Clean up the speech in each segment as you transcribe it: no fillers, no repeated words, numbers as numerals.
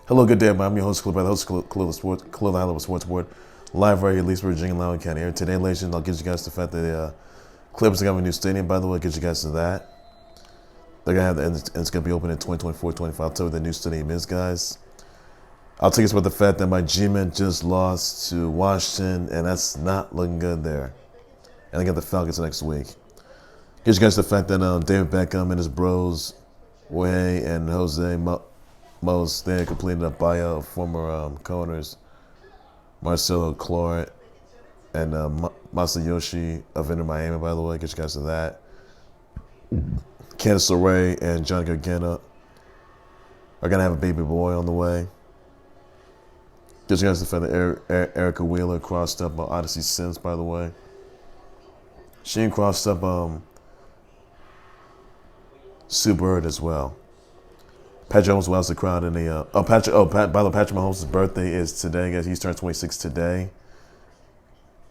Hello, good day, everybody. I'm your host, Clip, by the host, Clip the Highlight Sports Board, live right here, at least Virginia, Loudoun County. Here today, ladies and gentlemen, I'll get you guys the fact that the Clippers are going to have a new stadium, by the way. I'll get you guys to that. They're going to have, and it's going to be open in 2024-25. I'll tell you what the new stadium is, guys. I'll tell you about the fact that my G-Men just lost to Washington, and that's not looking good there. And I got the Falcons next week. Get you guys the fact that David Beckham and his bros, Jorge and Jose Mos, they had completed a buyout of former co-owners Marcelo Claure and Masayoshi of Inter Miami, by the way. Get you guys to that. Candace LeRae and John Gargano are going to have a baby boy on the way. Get you guys the fact that Erica Wheeler crossed up Odyssey Sims, by the way. She crossed up Sue Bird as well. Patrick Mahomes wows the crowd in the by the way, Patrick Mahomes' birthday is today, guys. He's turned 26 today.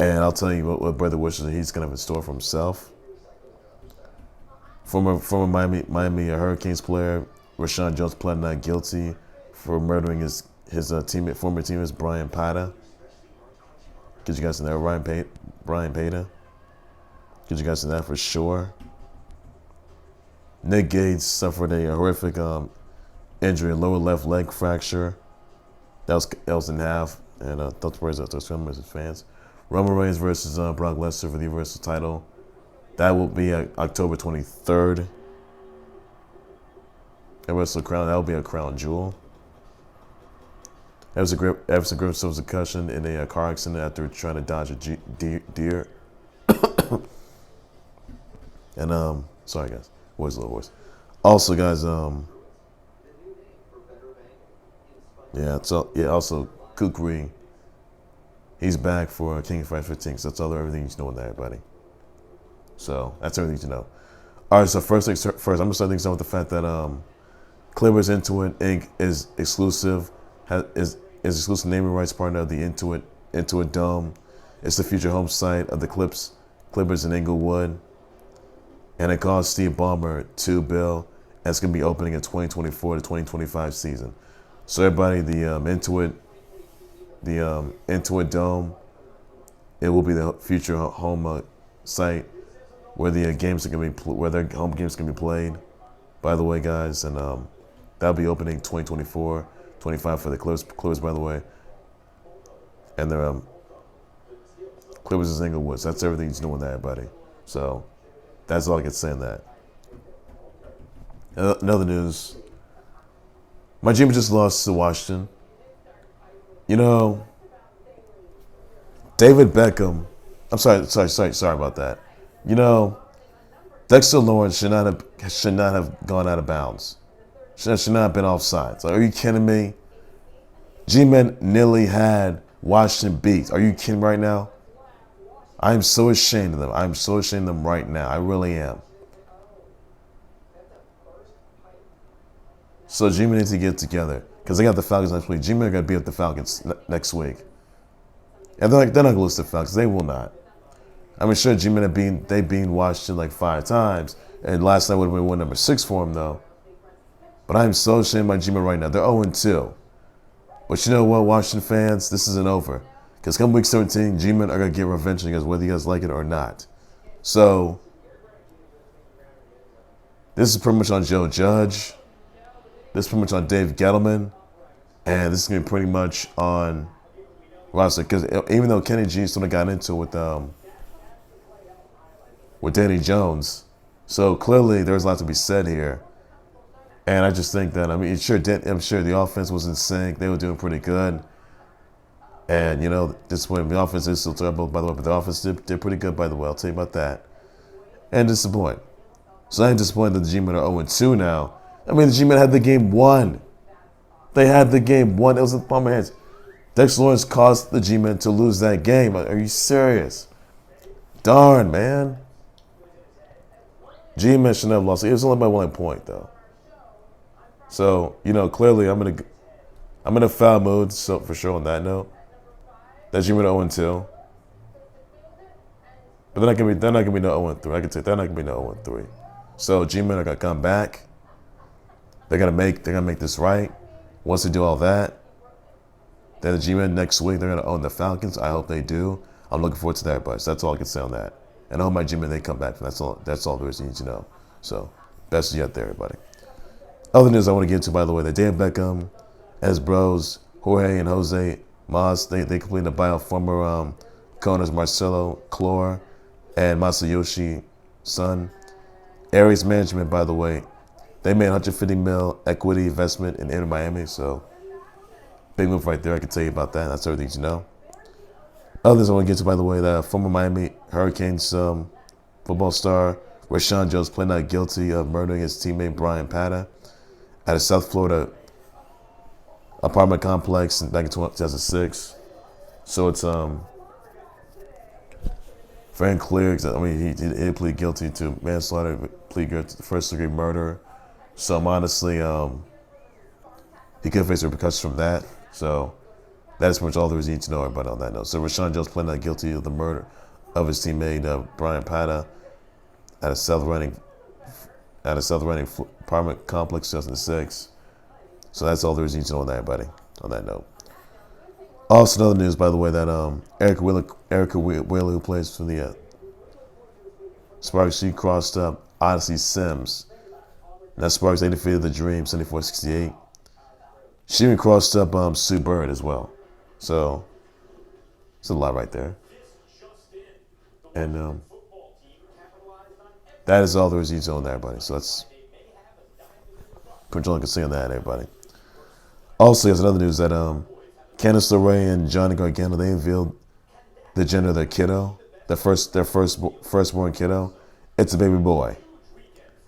And I'll tell you what brother wishes he's gonna have in store for himself. Former Miami Hurricanes player Rashaun Jones pled not guilty for murdering his former teammate Bryan Pata. Get you guys in there, Bryan Pata. Get you guys in that for sure. Nick Gage suffered a horrific injury, a lower left leg fracture. That was in half, and those prayers out to his fans. Roman Reigns versus Brock Lesnar for the Universal title. That will be October 23rd. That will be a crown jewel. Evan Griffin suffered a concussion in a car accident after trying to dodge a deer. And sorry guys, voice, little voice. Also, guys, also Kukri, he's back for King of Fight 15. So that's everything you need to know on that, everybody. So that's everything you need to know. All right, so first, I'm gonna start things off with the fact that Clippers Intuit Inc. is exclusive, is exclusive naming rights partner of the Intuit Dome. It's the future home site of the Clippers in Inglewood, and it cost Steve Ballmer $2 billion. And it's gonna be opening in 2024 to 2025 season. So everybody, the Intuit Dome, it will be the future home site where the where their home games can be played. By the way, guys, and that'll be opening 2024, 25 for the Clippers, by the way, and their Clippers is Inglewood. So that's everything you know on that, everybody. So that's all I can say on that. In other news, my team just lost to Washington. You know, David Beckham. I'm sorry about that. You know, Dexter Lawrence should not have gone out of bounds. Should not have been offside. Like, are you kidding me? G-Men nearly had Washington beat. Are you kidding right now? I'm so ashamed of them. I'm so ashamed of them right now. I really am. So G-Men needs to get together because they got the Falcons next week. G-Men are going to beat up the Falcons next week. And they're not going to lose to the Falcons. They will not. I mean, sure, G-Men they beat Washington like 5 times. And last night would have been win number 6 for them, though. But I'm so ashamed by G-Men right now. They're 0-2. But you know what, Washington fans? This isn't over. Because come week 17, G-Men are going to get revenge on you guys, whether you guys like it or not. So, this is pretty much on Joe Judge. This is pretty much on Dave Gettleman. And this is going to be pretty much on roster. Because even though Kenny G sort of got into it with Danny Jones, so clearly there's a lot to be said here. And I just think that, I mean, I'm sure the offense was in sync. They were doing pretty good. And, you know, this point, the offense is still terrible, by the way, but the offense did pretty good, by the way. I'll tell you about that. And disappointed. So I'm disappointed that the G-Men are 0-2 now. I mean, the G-Men had the game won. They had the game won. It was in the palm of my hands. Dexter Lawrence caused the G-Men to lose that game. Are you serious? Darn, man. G-Men should have lost. It was only by 1 point, though. So, you know, clearly I'm in a foul mood, so for sure on that note. That G-Men are 0-2. But they're not gonna be no 0-3. I can tell you, they're not gonna be no 0-3. So G-Men are gonna come back. They're gonna make this right. once they do all that, then the G-Men next week, they're going to own the Falcons. I hope they do. I'm looking forward to that, but that's all I can say on that. And I hope my G-Men, they come back. That's all there is you need to know. So, best yet there, everybody. Other news I want to get to, by the way, that David Beckham as Bros Jorge and Jose Mos, they completed a buyout former Coners Marcelo Claure and Masayoshi Son. Aries Management, by the way, they made $150 million equity investment in Inter Miami, so big move right there. I can tell you about that. That's everything you know. Others I want to get to, by the way, that former Miami Hurricanes football star Rashaun Jones pled not guilty of murdering his teammate Bryan Pata at a South Florida apartment complex back in 2006. So it's very clear. I mean, he pleaded guilty to manslaughter, plead guilty to first-degree murder. So honestly, he could face repercussions from that. So that is pretty much all there is need to know about on that note. So Rashaun Jones pled not guilty of the murder of his teammate Bryan Pata at a South Running apartment complex 2006. So that's all there is need to know on that, buddy. On that note. Also, another news, by the way, that Erica Wheeler, who plays for the Sparks, she crossed up Odyssey Sims. Now Sparks, they defeated the Dream 74-68. She even crossed up Sue Bird as well. So it's a lot right there. And that is all there is need to know on that, everybody. So that's pretty much all I can say on that, everybody. Also, there's another news that Candice LeRae and Johnny Gargano, they revealed the gender of their kiddo, their firstborn kiddo. It's a baby boy,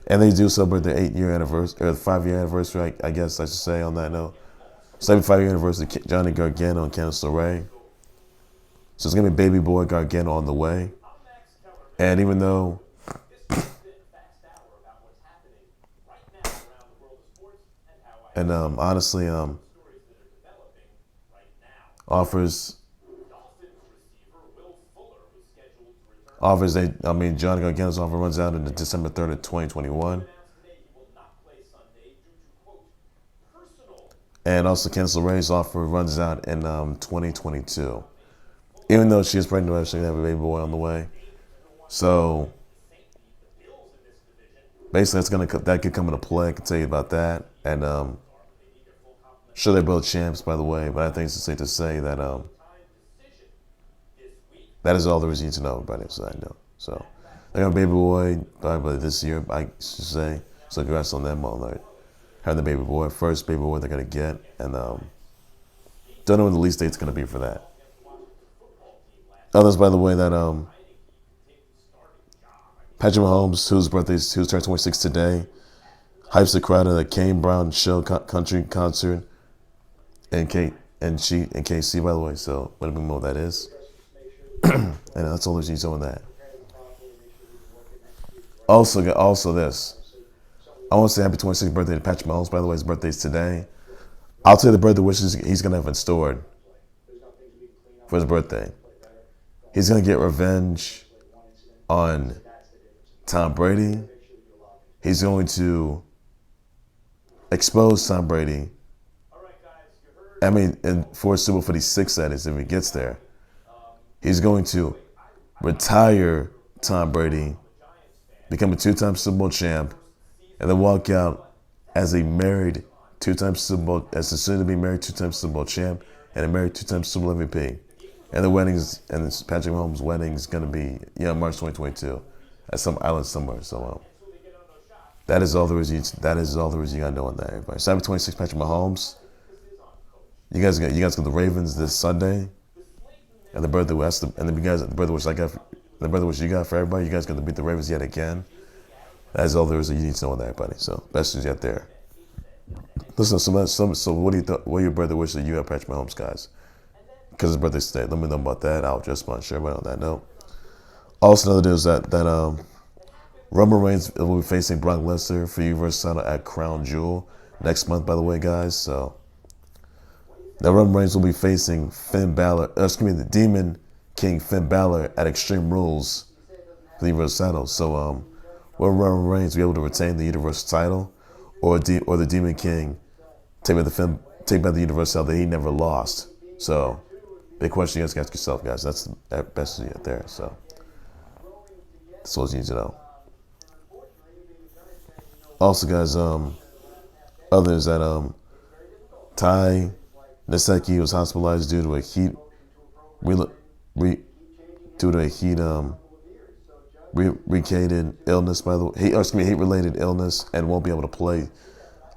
and they do celebrate their 8-year anniversary or 5-year anniversary, I guess I should say on that note. 75-year anniversary of Johnny Gargano and Candice LeRae. So it's gonna be baby boy Gargano on the way, and even though honestly offers Johnny Gargano's offer runs out on December 3rd of 2021. And also Candice LeRae's offer runs out in 2022. Even though she is pregnant, she's gonna have a baby boy on the way. So basically that could come into play. I can tell you about that. And sure, they're both champs, by the way, but I think it's safe to say that that is all there is need to know, everybody. So I know. So they got a baby boy by this year, I should say. So congrats on them on having the baby boy, first baby boy they're gonna get, and don't know when the release date's gonna be for that. Others, by the way, that Patrick Mahomes, whose turned 26 today, hypes the crowd at the Kane Brown show country concert. And KC, by the way, so let me know what that is. And that's all there's need to know on that. Also this. I want to say happy 26th birthday to Patrick Mahomes, by the way. His birthday's today. I'll tell you the birthday wishes he's going to have in store for his birthday. He's going to get revenge on Tom Brady. He's going to expose Tom Brady. And for Super 56, that is, if he gets there. He's going to retire Tom Brady, become a 2-time Super Bowl champ, and then walk out as a married 2-time Super Bowl, as a soon-to-be married 2-time Super Bowl champ, and a married 2-time Super Bowl MVP. And the weddings, and Patrick Mahomes' wedding is going to be March 2022 at some island somewhere. So that is all there is. That is all there is you got to know on that, everybody. So happy 26th, Patrick Mahomes. You guys got the Ravens this Sunday, and the birthday wish the birthday wish you got for everybody. You guys going to beat the Ravens yet again. That is all there is you need to know on that, everybody. So best news yet there. Listen, so what do you what are your birthday wishes that you have, Patrick Mahomes, guys? Because his birthday's today. Let me know about that. I'll just want to share on that note. Also, another news that Roman Reigns will be facing Brock Lesnar for Universal title at Crown Jewel next month, by the way, guys. So now Roman Reigns will be facing the Demon King Finn Balor at Extreme Rules for the Universal title. So will Roman Reigns be able to retain the Universal title, or the Demon King take the Finn take back the universal that he never lost. So, big question you guys can ask yourself, guys. That's the best yet there. So, that's all you need to know. Also, guys, others that Ty Nsekhe was hospitalized due to a heat related illness. By the way, heat-related illness, and won't be able to play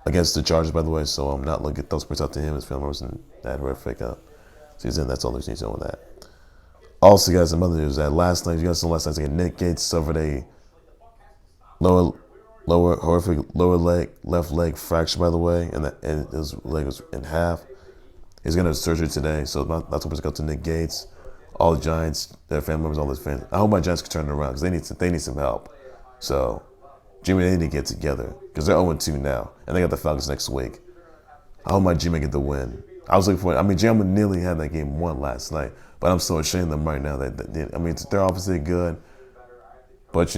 against the Chargers. By the way, so I'm not looking at those parts out to him. His family members and that horrific season. That's all there's need to know on that. Also, guys, some other news that last night, you guys saw last night, Nick Gates suffered a horrific left leg fracture, by the way, and his leg was in half. He's gonna have surgery today, so that's supposed to go to Nick Gates, all the Giants, their family members, all those fans. I hope my Giants can turn it around because they need some help. So Jimmy, they need to get together because they're 0-2 now, and they got the Falcons next week. I hope my Jimmy get the win. I was looking for it. I mean, Jimmy nearly had that game won last night, but I'm so ashamed of them right now. They're obviously good, but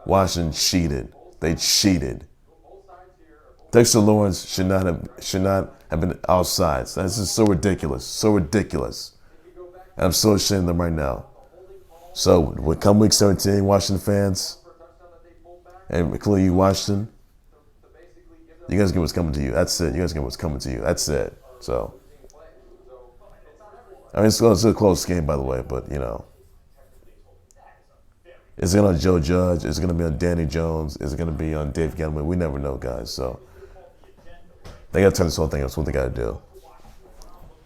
Washington cheated. They cheated. Dexter Lawrence should not have been outside. This is so ridiculous. So ridiculous. And I'm so ashamed of them right now. So when come week 17, Washington fans, and including you, Washington, you guys get what's coming to you. That's it. You guys get what's coming to you. That's it. So, I mean, it's a close game, by the way, but is it on Joe Judge? Is it going to be on Danny Jones? Is it going to be on Dave Gettleman? We never know, guys. So they got to turn this whole thing up. That's what they got to do.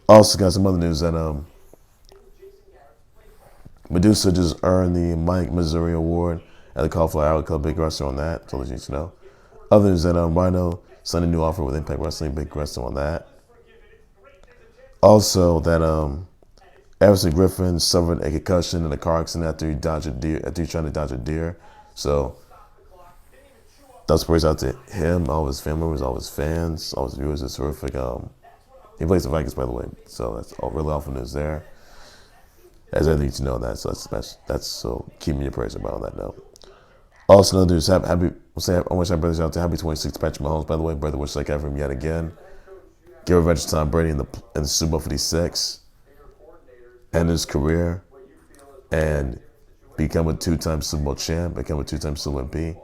Also, guys, some other news that Medusa just earned the Mike Missouri Award at the Call for Hour Club. Big wrestler on that. That's all you need to know. Other news that Rhino signed a new offer with Impact Wrestling. Big wrestler on that. Also, that Everson Griffin suffered a concussion in a car accident after he trying to dodge a deer. So that's praise out to him, all his family members, all his fans, all his viewers. It's terrific. He plays the Vikings, by the way. So that's all really awful news there. As everything to know that. So that's so keep me in your prayers about on that note. Also, another news. I wish I brothers out to happy 26th Patrick Mahomes. By the way, brother, wish like ever him yet again. Give revenge to Tom Brady in the Super Bowl 56. End his career and become a two-time Super Bowl champ, become a two-time Super Bowl MVP,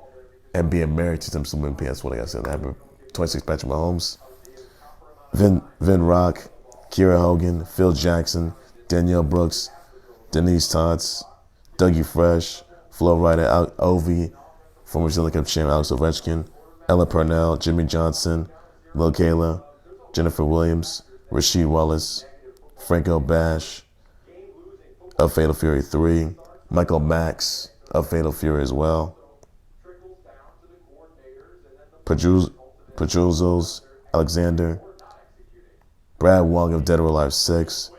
and being married two-time Super Bowl MVP. That's what I got to say. Happy 26 Patrick Mahomes. Vin Rock, Kiera Hogan, Phil Jackson, Danielle Brooks, Denise Tots, Dougie Fresh, Flo Rida, Ovi, former Stanley Cup champ Alex Ovechkin, Ella Purnell, Jimmy Johnson, Lil Kayla, Jennifer Williams, Rasheed Wallace, Franco Bash of Fatal Fury 3, Michael Max of Fatal Fury as well, Petruzos, Alexander, Brad Wong of Dead or Alive 6,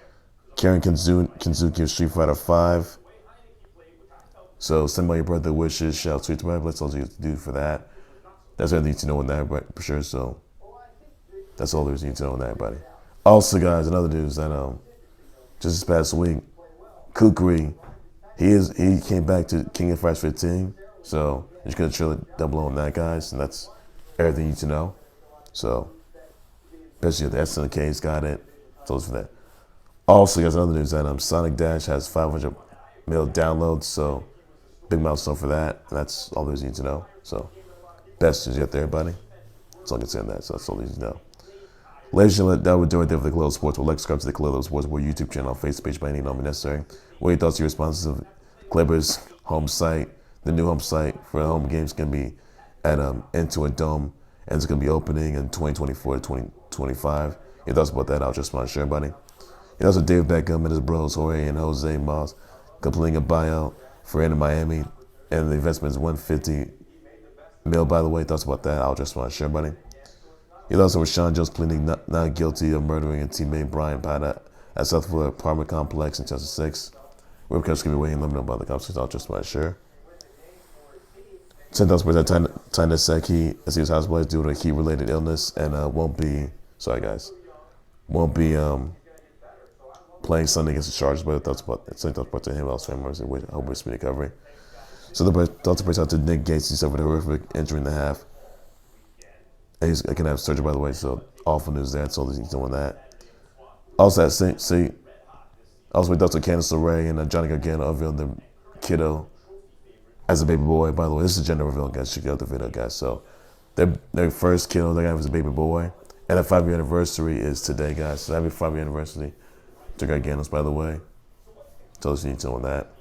Karen Kinzuki of Street Fighter 5. So send by your birthday wishes, shout tweet to my bless all you do for that. That's everything you need to know on that, but for sure. So that's all there's need to know on that, buddy. Also, guys, another news that just this past week, Kukri, he came back to King of Fighters 15. So you're just gonna chill double on that, guys, and that's everything you need to know. So especially if the SNK's got it. So it's for that. Also, guys, another news that Sonic Dash has 500 million downloads. So big milestone for that. And that's all there's need to know. So best news yet there, everybody. That's all I can say on that. So that's all you need to know. Ladies and gentlemen, that would do it there for the Collider Sports. We'll like subscribe to the Collider Sports YouTube channel, Facebook page by any number necessary. What are your thoughts, your responses of Clippers home site? The new home site for the home games can be at Intuit Dome, and it's going to be opening in 2024 to 2025. Your thoughts about that? I'll just want to share, buddy. And also Dave Beckham and his Bros Jorge and Jose Mos completing a buyout for in Miami, and the investment is $150 million. By the way, thoughts about that? I'll just want to share, buddy. He also Rashaun Jones pleading not guilty of murdering a teammate Bryan Pata at South Florida apartment complex in 2006. We're going to be waiting. Let me know about the conversation. I'll just want to share. 10,000 percent Ty Nsekhe as he was hospitalized due to a heat-related illness and won't be playing Sunday against the Chargers. But thoughts about to him, else family members, and hope we're speedy recovery. So the thoughts out to Nick Gates. He suffered a horrific injury in the half. He's going to have surgery, by the way, so awful news there. So he's doing that. Also, at St. Also, Dr. Candice LeRae and Johnny Gargano unveiled the kiddo as a baby boy. By the way, this is a gender reveal, guys. Check out the video, guys. So their first kiddo they got was a baby boy. And the 5-year anniversary is today, guys. So happy 5-year anniversary to Garganos, by the way. So you need to know that.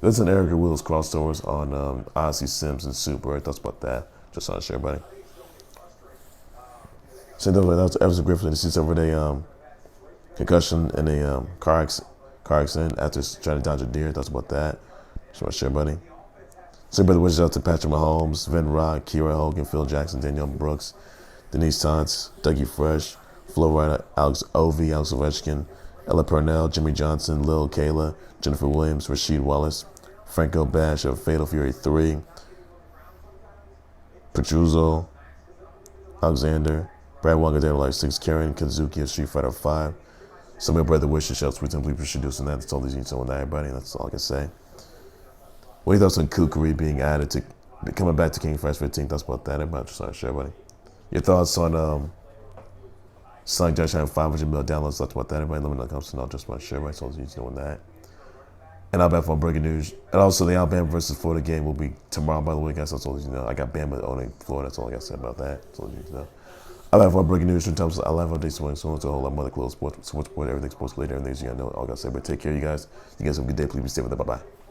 There's an Erica Willis crossovers on Odyssey Sims and Super. Thoughts about that? Just want to share, buddy. So that was Everson Griffin. He sees over a concussion in a car accident after trying to dodge a deer. Thoughts about that? Just want to share, buddy. So, brother, wishes out to Patrick Mahomes, Vin Rock, Kira Hogan, Phil Jackson, Danielle Brooks, Denise Tons, Dougie Fresh, Flo Rida, Alex Ovey, Alex Ovechkin, Ella Purnell, Jimmy Johnson, Lil Kayla, Jennifer Williams, Rasheed Wallace, Franco Bash of Fatal Fury 3, Petruzzo, Alexander, Brad Wonga, Data Life 6, Karen Kazuki of Street Fighter 5. Some of your brother wishes, shouts, we simply introducing that. That's all these need to know that, everybody. That's all I can say. What are your thoughts on Kukuri being added to coming back to King Fresh 15? Thoughts about that, everybody. Just want to share, buddy. Your thoughts on Sonic Josh having 500 million downloads? Thoughts about that, everybody. Let me know in the comments. I'll just want to share, right? So you need to know that. And Alabama for breaking news. And also the Alabama versus Florida game will be tomorrow, by the way, guys. That's all you know. I got Bama owning Florida. That's all I got to say about that. That's all you need to know. Alabama for breaking news in terms of Alabama updates, so on to a whole lot more close sports, everything sports related, everything you gotta know. All I got to say, but take care, you guys. You guys have a good day. Please be safe with that. Bye bye.